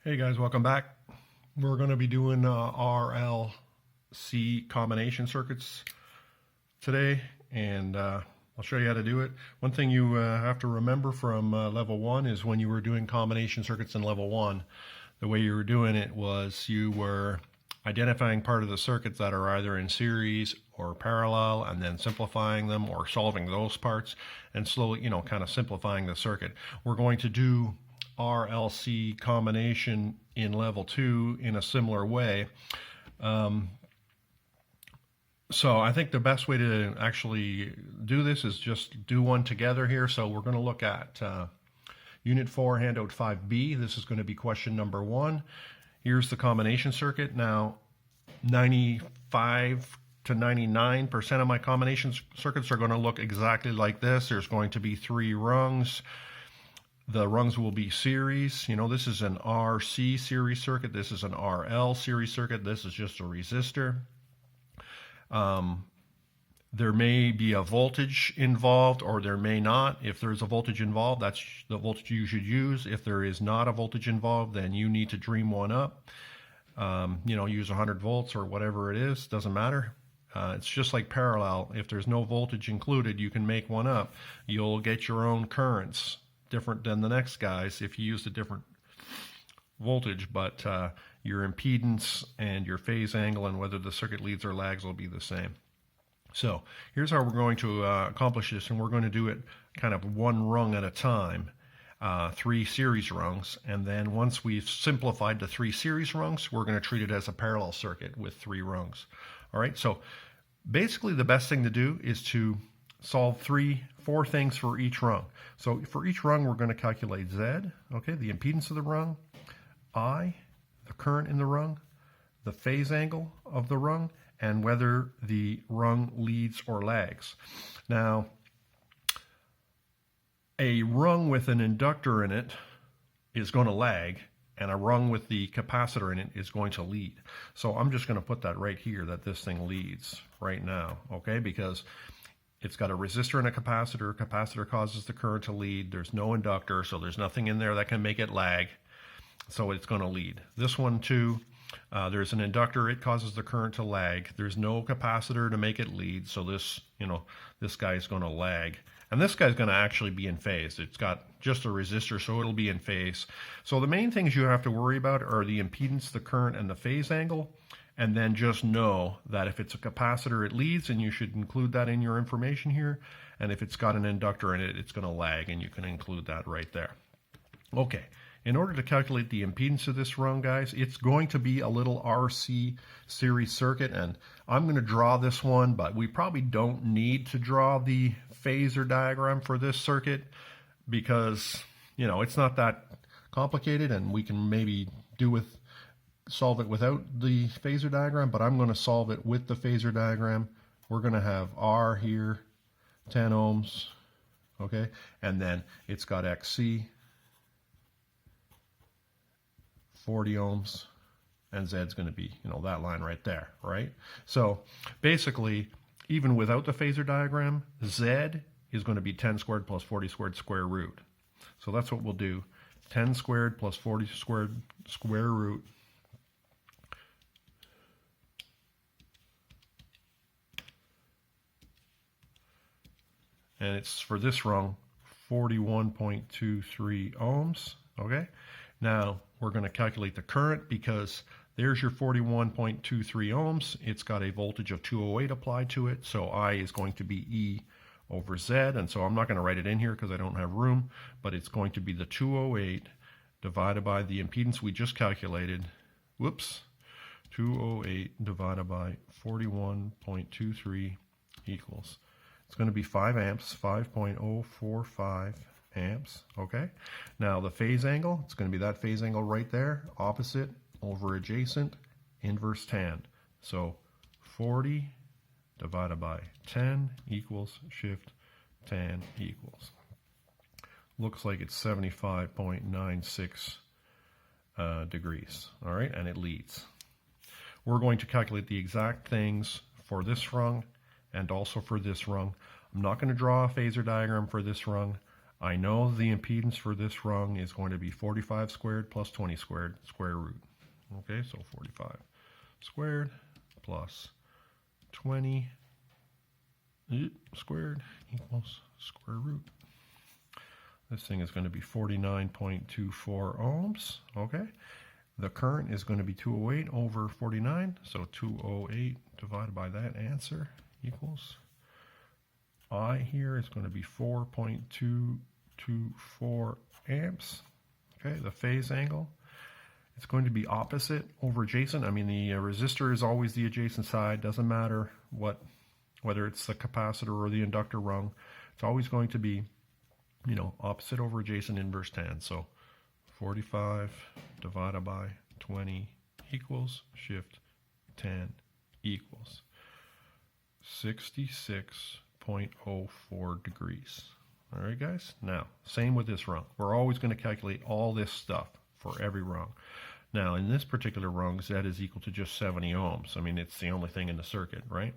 Hey guys, welcome back. We're going to be doing RLC combination circuits today, and I'll show you how to do it. One thing you have to remember from level 1 is when you were doing combination circuits in level 1, the way you were doing it was you were identifying part of the circuits that are either in series or parallel, and then simplifying them or solving those parts and slowly, kind of simplifying the circuit. We're going to do RLC combination in level 2 in a similar way. So I think the best way to actually do this is just do one together here. So we're going to look at Unit 4, Handout 5B. This is going to be question number 1. Here's the combination circuit. Now, 95 to 99% of my combination circuits are going to look exactly like this. There's going to be 3 rungs. The rungs will be series. This is an RC series circuit. This is an RL series circuit. This is just a resistor. There may be a voltage involved, or there may not. If there's a voltage involved, that's the voltage you should use. If there is not a voltage involved, then you need to dream one up. Use 100 volts or whatever it is. Doesn't matter. It's just like parallel. If there's no voltage included, you can make one up. You'll get your own currents, different than the next guys if you used a different voltage, but your impedance and your phase angle and whether the circuit leads or lags will be the same. So here's how we're going to accomplish this, and we're going to do it kind of one rung at a time, 3 series rungs, and then once we've simplified the 3 series rungs, we're going to treat it as a parallel circuit with 3 rungs. All right, so basically the best thing to do is to solve 4 things for each rung. So for each rung, we're going to calculate Z, okay, the impedance of the rung, I, the current in the rung, the phase angle of the rung, and whether the rung leads or lags. Now, a rung with an inductor in it is going to lag, and a rung with the capacitor in it is going to lead. So I'm just going to put that right here, that this thing leads right now, okay, because it's got a resistor and a capacitor. Capacitor causes the current to lead. There's no inductor, so there's nothing in there that can make it lag. So it's going to lead. This one too, there's an inductor. It causes the current to lag. There's no capacitor to make it lead. So this guy is going to lag. And this guy's going to actually be in phase. It's got just a resistor, so it'll be in phase. So the main things you have to worry about are the impedance, the current, and the phase angle. And then just know that if it's a capacitor, it leads, and you should include that in your information here. And if it's got an inductor in it, it's going to lag, and you can include that right there. Okay, in order to calculate the impedance of this rung, guys, it's going to be a little RC series circuit, and I'm going to draw this one, but we probably don't need to draw the phasor diagram for this circuit because, it's not that complicated, and we can maybe solve it without the phasor diagram, but I'm going to solve it with the phasor diagram. We're going to have R here, 10 ohms, okay, and then it's got XC, 40 ohms, and Z's going to be, that line right there, right? So basically, even without the phasor diagram, Z is going to be 10 squared plus 40 squared square root. So that's what we'll do, 10 squared plus 40 squared square root. And it's, for this rung, 41.23 ohms, okay? Now, we're going to calculate the current because there's your 41.23 ohms. It's got a voltage of 208 applied to it, so I is going to be E over Z, and so I'm not going to write it in here because I don't have room, but it's going to be the 208 divided by the impedance we just calculated. Whoops. 208 divided by 41.23 equals, it's going to be 5 amps, 5.045 amps, okay? Now the phase angle, it's going to be that phase angle right there, opposite over adjacent, inverse tan. So 40 divided by 10 equals shift tan equals. Looks like it's 75.96 degrees, all right? And it leads. We're going to calculate the exact things for this rung and also for this rung. I'm not going to draw a phasor diagram for this rung. I know the impedance for this rung is going to be 45 squared plus 20 squared, square root. Okay, so 45 squared plus 20 squared equals square root. This thing is going to be 49.24 ohms. Okay, the current is going to be 208 over 49, so 208 divided by that answer equals I here is going to be 4.224 amps. Okay, the phase angle, it's going to be opposite over adjacent. I mean, the resistor is always the adjacent side. Doesn't matter whether it's the capacitor or the inductor rung. It's always going to be, you know, opposite over adjacent, inverse tan. So 45 divided by 20 equals shift tan equals 66.04 degrees. All right, guys. Now, same with this rung. We're always going to calculate all this stuff for every rung. Now, in this particular rung, Z is equal to just 70 ohms. I mean, it's the only thing in the circuit, right?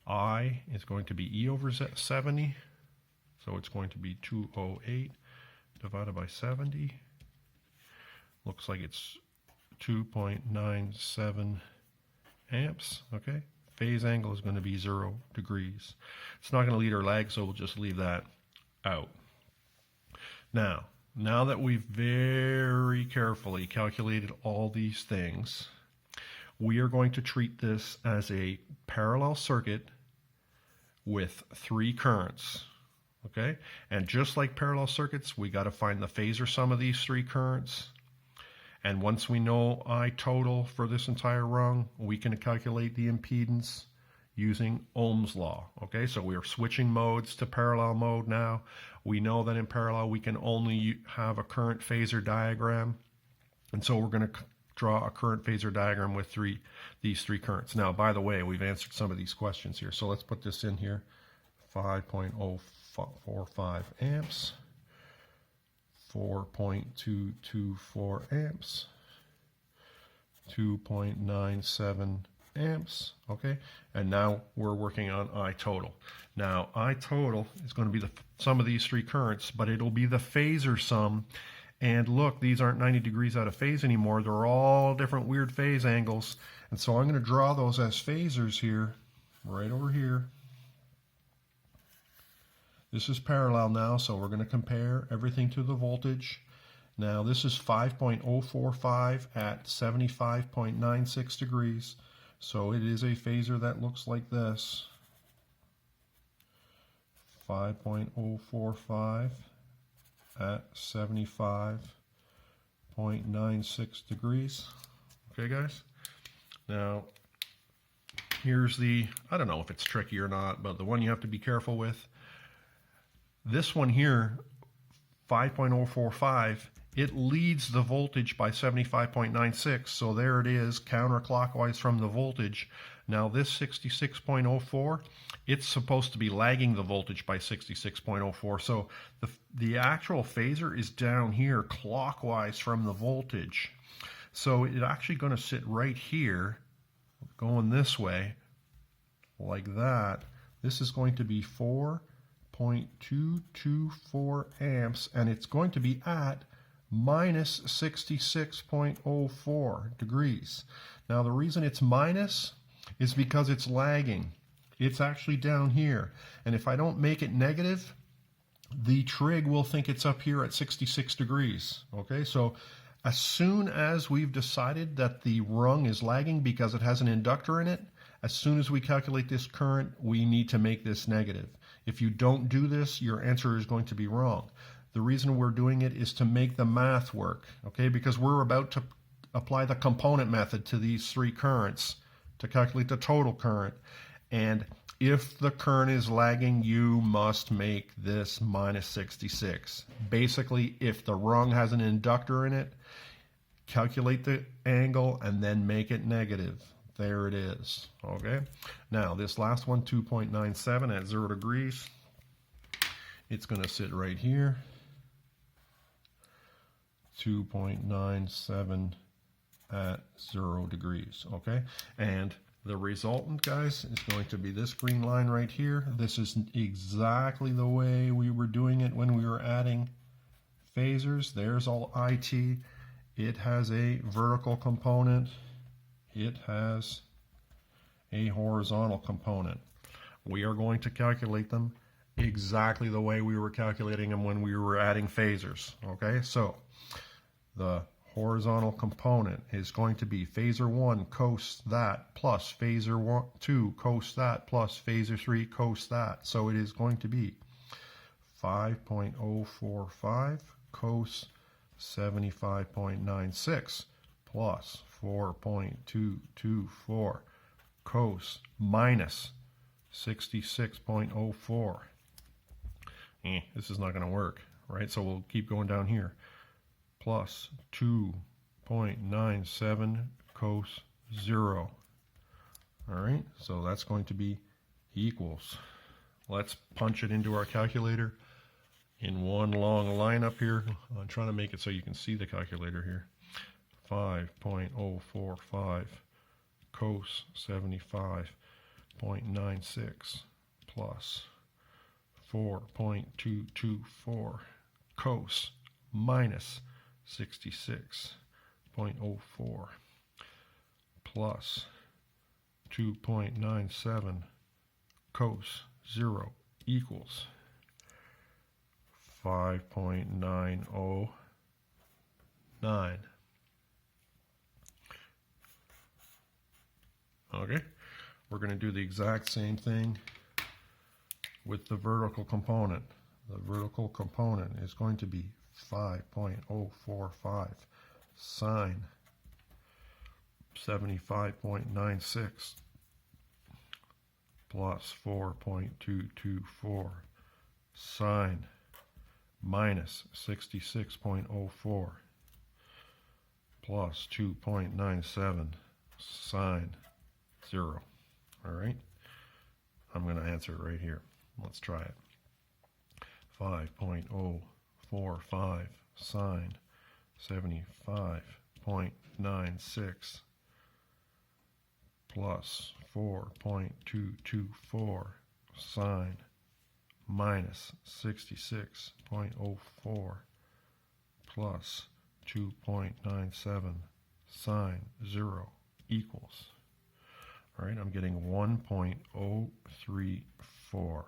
I is going to be E over 70. So it's going to be 208 divided by 70. Looks like it's 2.97 amps, okay? Phase angle is going to be 0 degrees. It's not going to lead or lag, so we'll just leave that out. Now that we've very carefully calculated all these things, we are going to treat this as a parallel circuit with 3 currents. Okay, and just like parallel circuits, we got to find the phasor sum of these 3 currents. And once we know I total for this entire rung, we can calculate the impedance using Ohm's law. Okay, so we are switching modes to parallel mode now. We know that in parallel we can only have a current phasor diagram. And so we're going to draw a current phasor diagram with these 3 currents. Now, by the way, we've answered some of these questions here. So let's put this in here. 5.045 amps, 4.224 amps, 2.97 amps, okay? And now we're working on I total. Now, I total is going to be the sum of these 3 currents, but it'll be the phasor sum. And look, these aren't 90 degrees out of phase anymore. They're all different weird phase angles. And so I'm going to draw those as phasors here, right over here. This is parallel now, so we're going to compare everything to the voltage. Now this is 5.045 at 75.96 degrees. So it is a phasor that looks like this. 5.045 at 75.96 degrees. Okay, guys? Now, here's the, I don't know if it's tricky or not, but the one you have to be careful with. This one here, 5.045, it leads the voltage by 75.96. So there it is, counterclockwise from the voltage. Now this 66.04, it's supposed to be lagging the voltage by 66.04. So the actual phasor is down here clockwise from the voltage. So it's actually going to sit right here, going this way, like that. This is going to be 4.224 amps, and it's going to be at minus 66.04 degrees. Now the reason it's minus is because it's lagging. It's actually down here, and if I don't make it negative, the trig will think it's up here at 66 degrees. Okay, so as soon as we've decided that the rung is lagging because it has an inductor in it, as soon as we calculate this current, we need to make this negative. If you don't do this, your answer is going to be wrong. The reason we're doing it is to make the math work, okay? Because we're about to apply the component method to these 3 currents to calculate the total current. And if the current is lagging, you must make this minus 66. Basically, if the rung has an inductor in it, calculate the angle and then make it negative. There it is, okay? Now, this last one, 2.97 at 0 degrees, it's going to sit right here. 2.97 at 0 degrees, okay? And The resultant, guys, is going to be this green line right here. This is exactly the way we were doing it when we were adding phasors. There's all IT. It has a vertical component. It has a horizontal component. We are going to calculate them exactly the way we were calculating them when we were adding phasors. Okay, so the horizontal component is going to be phasor 1 cos that plus phasor 2 cos that plus phasor 3 cos that. So it is going to be 5.045 cos 75.96 plus 4.224 cos minus 66.04. This is not going to work, right? So we'll keep going down here. Plus 2.97 cos 0. All right, so that's going to be equals. Let's punch it into our calculator in one long line up here. I'm trying to make it so you can see the calculator here. 5.045 cos 75.96 plus 4.224 cos minus 66.04 plus 2.97 cos 0 equals 5.909. Okay, we're going to do the exact same thing with the vertical component. The vertical component is going to be 5.045 sine 75.96 plus 4.224 sine minus 66.04 plus 2.97 sine 0. All right, I'm going to answer it right here. Let's try it. 5.045 sine 75.96 plus 4.224 sine minus 66.04 plus 2.97 sine 0 equals. All right, I'm getting 1.034.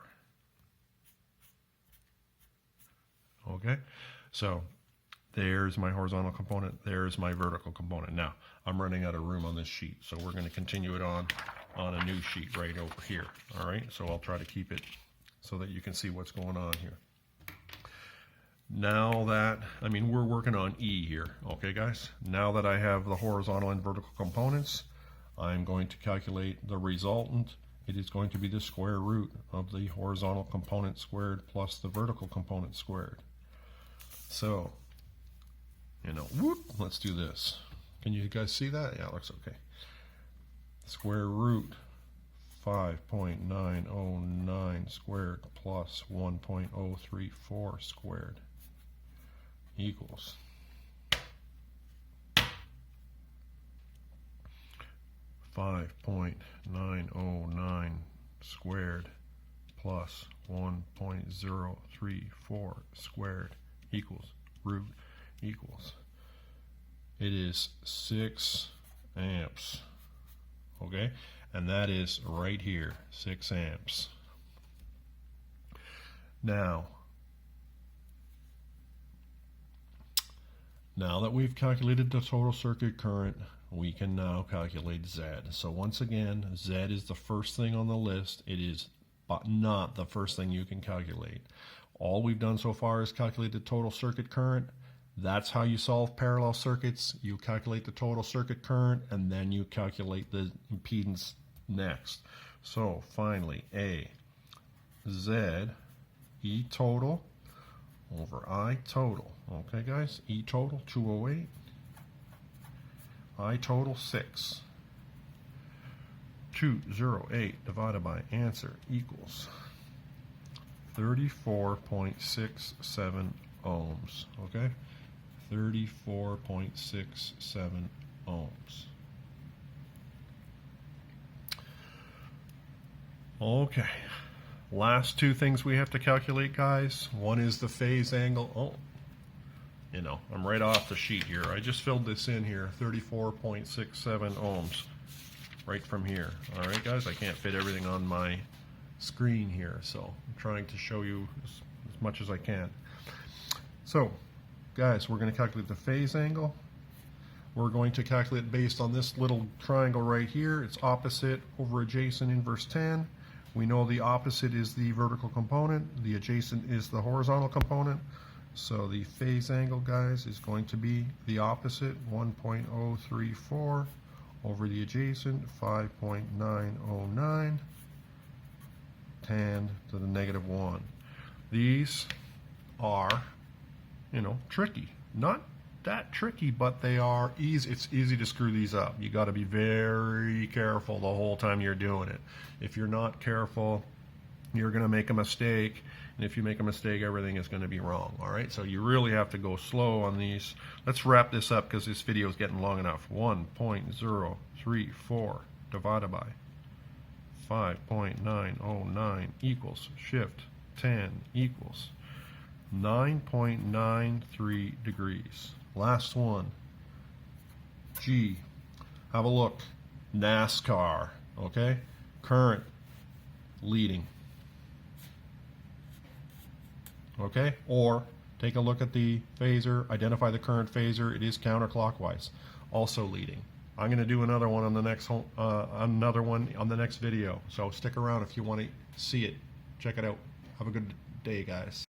Okay, so there's my horizontal component, there's my vertical component. Now, I'm running out of room on this sheet, so we're going to continue it on a new sheet right over here. All right, so I'll try to keep it so that you can see what's going on here. Now that, we're working on E here, okay guys? Now that I have the horizontal and vertical components, I'm going to calculate the resultant. It is going to be the square root of the horizontal component squared plus the vertical component squared. So, let's do this. Can you guys see that? Yeah, it looks okay. Square root 5.909 squared plus 1.034 squared equals 5.909 squared plus 1.034 squared equals root equals. It is 6 amps. Okay, and that is right here, 6 amps. Now that we've calculated the total circuit current, we can now calculate Z. So once again, Z is the first thing on the list. It is not the first thing you can calculate. All we've done so far is calculate the total circuit current. That's how you solve parallel circuits. You calculate the total circuit current and then you calculate the impedance next. So finally, A, Z, E total over I total. Okay guys, E total 208, I total 6. 208 divided by answer equals 34.67 ohms. Okay, 34.67 ohms. Okay, last two things we have to calculate, guys. One is the phase angle. Oh, you know, I'm right off the sheet here. I just filled this in here, 34.67 ohms, right from here. All right, guys, I can't fit everything on my screen here, so I'm trying to show you as much as I can. So, guys, we're going to calculate the phase angle. We're going to calculate based on this little triangle right here. It's opposite over adjacent inverse tan. We know the opposite is the vertical component. The adjacent is the horizontal component. So the phase angle, guys, is going to be the opposite, 1.034 over the adjacent, 5.909, tan to the -1. These are, you know, tricky. Not that tricky, but they are easy. It's easy to screw these up. You got to be very careful the whole time you're doing it. If you're not careful, you're going to make a mistake, and if you make a mistake, everything is going to be wrong. All right, so you really have to go slow on these. Let's wrap this up because this video is getting long enough. 1.034 divided by 5.909 equals shift tan equals 9.93 degrees. Last one. G. Have a look. NASCAR. Okay? Current leading. Okay? Or take a look at the phasor, identify the current phasor. It is counterclockwise. Also leading. I'm going to do another one on the next video. So stick around if you want to see it. Check it out. Have a good day, guys.